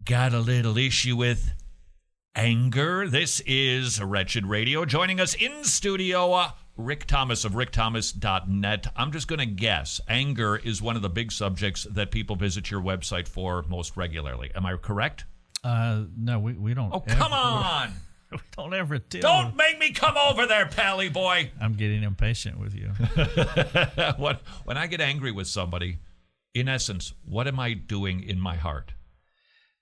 Got a little issue with anger? This is Wretched Radio. Joining us in studio, Rick Thomas of rickthomas.net. I'm just going to guess anger is one of the big subjects that people visit your website for most regularly. Am I correct? No, we don't. Oh, come on! We don't ever deal. Don't make me come over there, Pally boy. I'm getting impatient with you. When I get angry with somebody, in essence, what am I doing in my heart?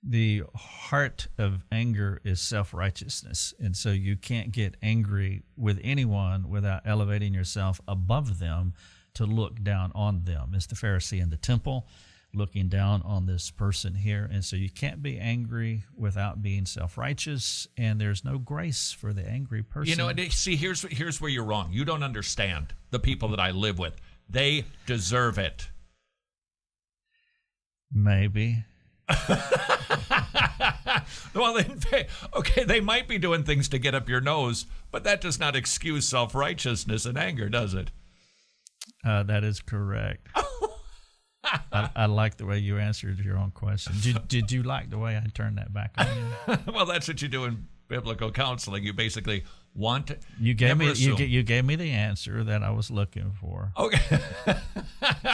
The heart of anger is self-righteousness, and so you can't get angry with anyone without elevating yourself above them to look down on them. It's the Pharisee in the temple looking down on this person here, and so you can't be angry without being self-righteous, and there's no grace for the angry person. You know, see, here's where you're wrong. You don't understand the people that I live with. They deserve it. Maybe. Well, okay, they might be doing things to get up your nose, but that does not excuse self-righteousness and anger, does it? That is correct. I like the way you answered your own question. Did you like the way I turned that back on you? Well, that's what you do in biblical counseling. You basically want to. You gave me the answer that I was looking for. Okay.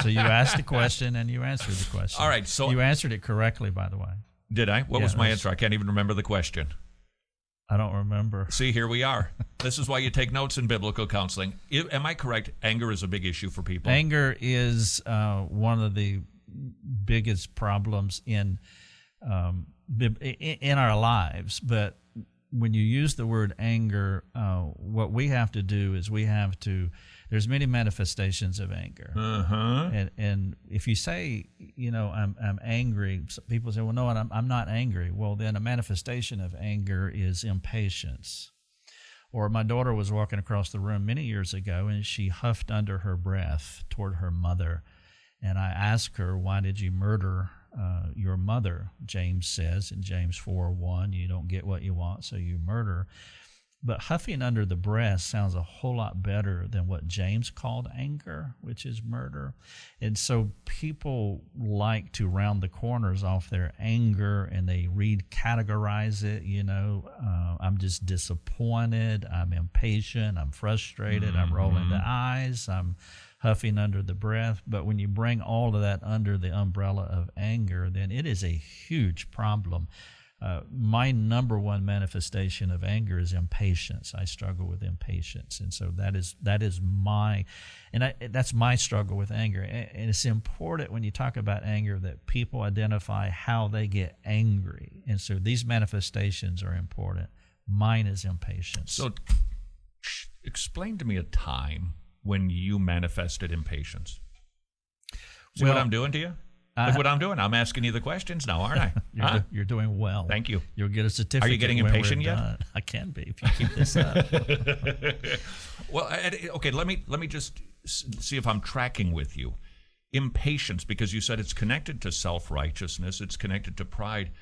So you asked the question and you answered the question. All right. So you answered it correctly, by the way. Did I? What was my answer? I can't even remember the question. I don't remember. See, here we are. This is why you take notes in biblical counseling. Am I correct? Anger is a big issue for people. Anger is one of the biggest problems in our lives. But when you use the word anger, what we have to do is there's many manifestations of anger. And if you say, I'm angry, people say, well, no, I'm not angry. Well, then a manifestation of anger is impatience. Or my daughter was walking across the room many years ago, and she huffed under her breath toward her mother. And I asked her, why did you murder your mother? James says in James 4:1, you don't get what you want, so you murder. But huffing under the breath sounds a whole lot better than what James called anger, which is murder. And so people like to round the corners off their anger, and they categorize it. I'm just disappointed, I'm impatient, I'm frustrated, I'm rolling the eyes, I'm huffing under the breath. But when you bring all of that under the umbrella of anger, then it is a huge problem. My number one manifestation of anger is impatience. I struggle with impatience, and so that's my struggle with anger. And it's important when you talk about anger that people identify how they get angry, and so these manifestations are important. Mine is impatience. So, explain to me a time when you manifested impatience. See what I'm doing to you? Look what I'm doing. I'm asking you the questions now, aren't I? You're doing well. Thank you. You'll get a certificate. Are you getting impatient yet? I can be if you keep this up. Well, okay. Let me just see if I'm tracking with you. Impatience, because you said it's connected to self-righteousness. It's connected to pride.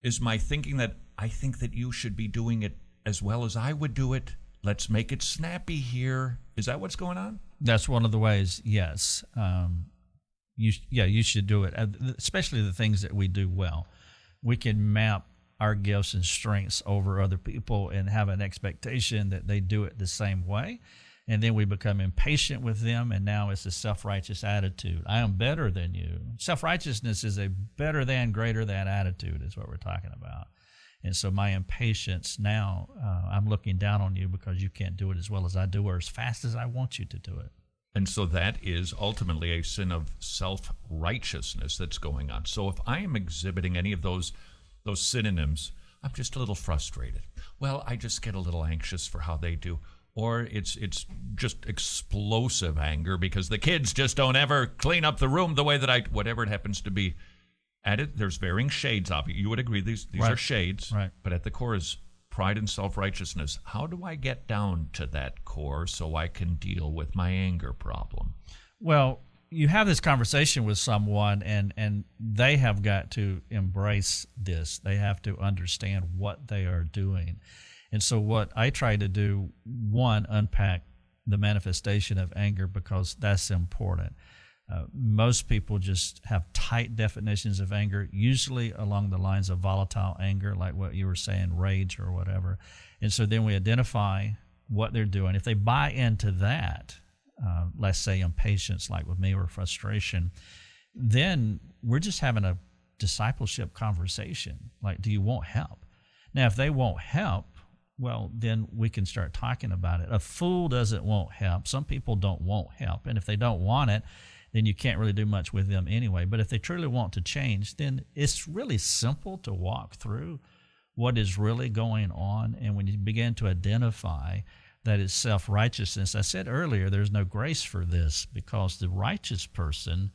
Is my thinking that I think that you should be doing it as well as I would do it? Let's make it snappy here. Is that what's going on? That's one of the ways. Yes. You should do it, especially the things that we do well. We can map our gifts and strengths over other people and have an expectation that they do it the same way, and then we become impatient with them, and now it's a self-righteous attitude. I am better than you. Self-righteousness is a better than, greater than attitude is what we're talking about. And so my impatience now, I'm looking down on you because you can't do it as well as I do or as fast as I want you to do it. And so that is ultimately a sin of self-righteousness that's going on. So if I am exhibiting any of those synonyms, I'm just a little frustrated. Well, I just get a little anxious for how they do. Or it's just explosive anger because the kids just don't ever clean up the room the way that whatever it happens to be. There's varying shades of it. You would agree these right. are shades, right. But at the core is pride and self-righteousness. How do I get down to that core so I can deal with my anger problem? Well, you have this conversation with someone, and they have got to embrace this. They have to understand what they are doing. And so what I try to do, one, unpack the manifestation of anger because that's important. Most people just have tight definitions of anger, usually along the lines of volatile anger, like what you were saying, rage or whatever. And so then we identify what they're doing. If they buy into that, let's say impatience, like with me, or frustration, then we're just having a discipleship conversation. Like, do you want help? Now, if they won't help, well, then we can start talking about it. A fool doesn't want help. Some people don't want help. And if they don't want it, then you can't really do much with them anyway. But if they truly want to change, then it's really simple to walk through what is really going on. And when you begin to identify that it's self-righteousness, I said earlier, there's no grace for this, because the righteous person,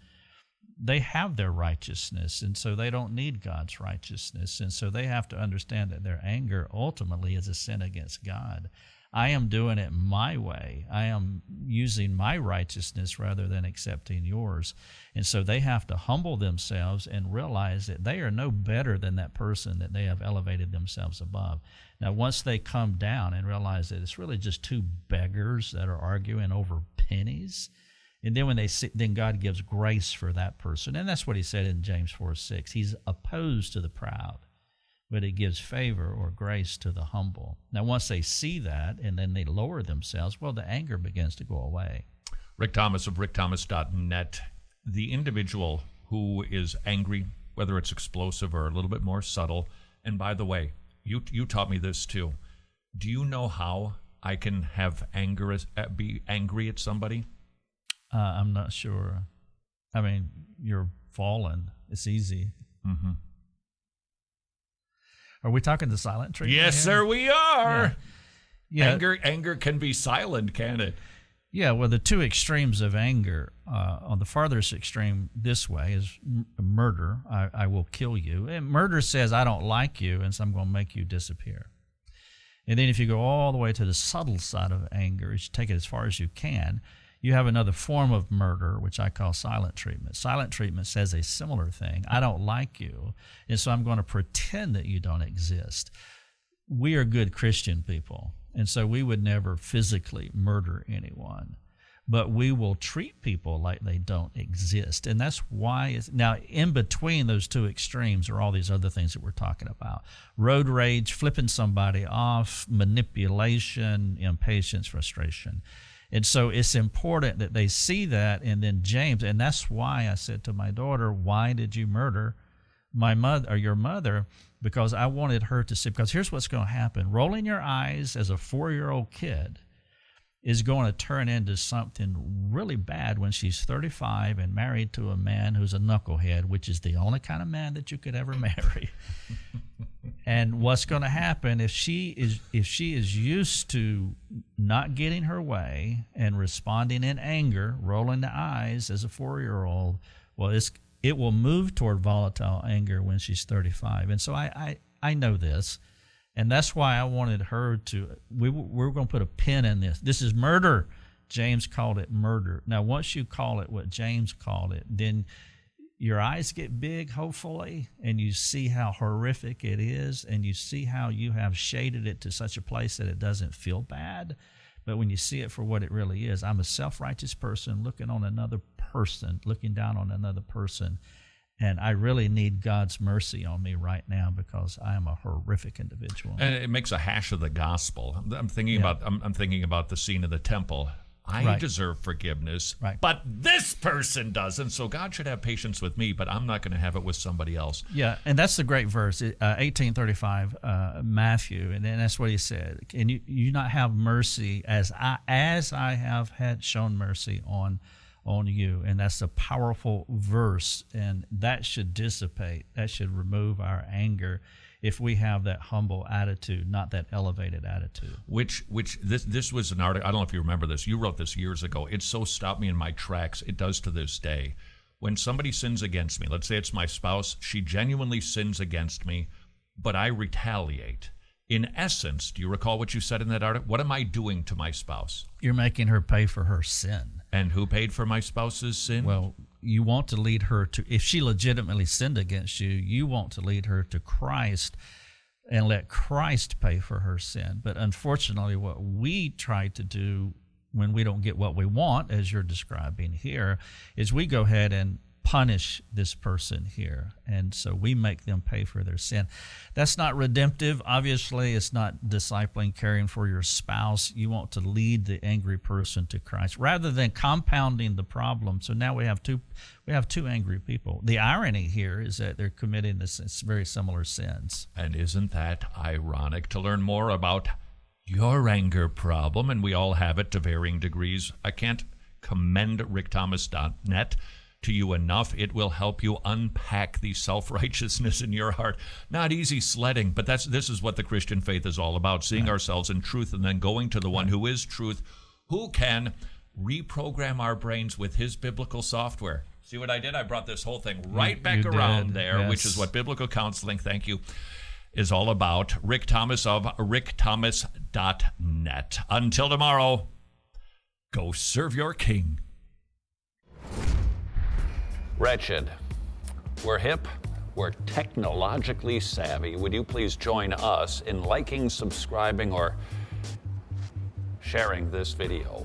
they have their righteousness, and so they don't need God's righteousness. And so they have to understand that their anger ultimately is a sin against God. I am doing it my way. I am using my righteousness rather than accepting yours. And so they have to humble themselves and realize that they are no better than that person that they have elevated themselves above. Now, once they come down and realize that it's really just two beggars that are arguing over pennies, and then when they see, then God gives grace for that person. And that's what he said in James 4:6. He's opposed to the proud, but he gives favor or grace to the humble. Now, once they see that and then they lower themselves, well, the anger begins to go away. Rick Thomas of rickthomas.net. The individual who is angry, whether it's explosive or a little bit more subtle, and by the way, you taught me this too. Do you know how I can have anger, be angry at somebody? I'm not sure. I mean, you're fallen. It's easy. Mm-hmm. Are we talking the silent treatment? Yes, sir, we are. Yeah. Anger can be silent, can it? Yeah, well, the two extremes of anger, on the farthest extreme this way is murder. I will kill you. And murder says, I don't like you, and so I'm going to make you disappear. And then if you go all the way to the subtle side of anger, you take it as far as you can, you have another form of murder, which I call silent treatment. Silent treatment says a similar thing. I don't like you, and so I'm going to pretend that you don't exist. We are good Christian people, and so we would never physically murder anyone, but we will treat people like they don't exist. And that's why now in between those two extremes are all these other things that we're talking about. Road rage, flipping somebody off, manipulation, impatience, frustration. And so it's important that they see that. And then James, and that's why I said to my daughter, why did you murder my mother or your mother? Because I wanted her to see, because here's what's going to happen. Rolling your eyes as a 4-year-old kid is going to turn into something really bad when she's 35 and married to a man who's a knucklehead, which is the only kind of man that you could ever marry. And what's going to happen if she is used to not getting her way and responding in anger, rolling the eyes as a 4-year-old, well, it will move toward volatile anger when she's 35. And so I know this. And that's why I wanted her to, we're going to put a pin in this. This is murder. James called it murder. Now, once you call it what James called it, then your eyes get big, hopefully, and you see how horrific it is, and you see how you have shaded it to such a place that it doesn't feel bad. But when you see it for what it really is, I'm a self-righteous person looking on another person, looking down on another person. And I really need God's mercy on me right now because I am a horrific individual. And it makes a hash of the gospel. I'm thinking about the scene of the temple. I deserve forgiveness, but this person doesn't. So God should have patience with me, but I'm not going to have it with somebody else. Yeah, and that's the great verse, 1835, Matthew, and then that's what he said. And you not have mercy as I have had shown mercy on you. And that's a powerful verse, and that should dissipate. That should remove our anger if we have that humble attitude, not that elevated attitude. This was an article, I don't know if you remember this, you wrote this years ago. It so stopped me in my tracks, it does to this day. When somebody sins against me, let's say it's my spouse, she genuinely sins against me, but I retaliate. In essence, do you recall what you said in that article? What am I doing to my spouse? You're making her pay for her sin. And who paid for my spouse's sin? Well, you want to lead her to, if she legitimately sinned against you, you want to lead her to Christ and let Christ pay for her sin. But unfortunately, what we try to do when we don't get what we want, as you're describing here, is we go ahead and punish this person here. And so we make them pay for their sin. That's not redemptive. Obviously, it's not discipling, caring for your spouse. You want to lead the angry person to Christ rather than compounding the problem. So now we have two angry people. The irony here is that they're committing this very similar sins. And isn't that ironic? To learn more about your anger problem, and we all have it to varying degrees, I can't commend rickthomas.net to you enough. It will help you unpack the self-righteousness in your heart. Not easy sledding, but this is what the Christian faith is all about, seeing ourselves in truth and then going to the one who is truth, who can reprogram our brains with his biblical software. See what I did? I brought this whole thing right back around there, yes. Which is what biblical counseling, thank you, is all about. Rick Thomas of rickthomas.net. Until tomorrow, go serve your king. Wretched. We're hip, we're technologically savvy. Would you please join us in liking, subscribing, or sharing this video?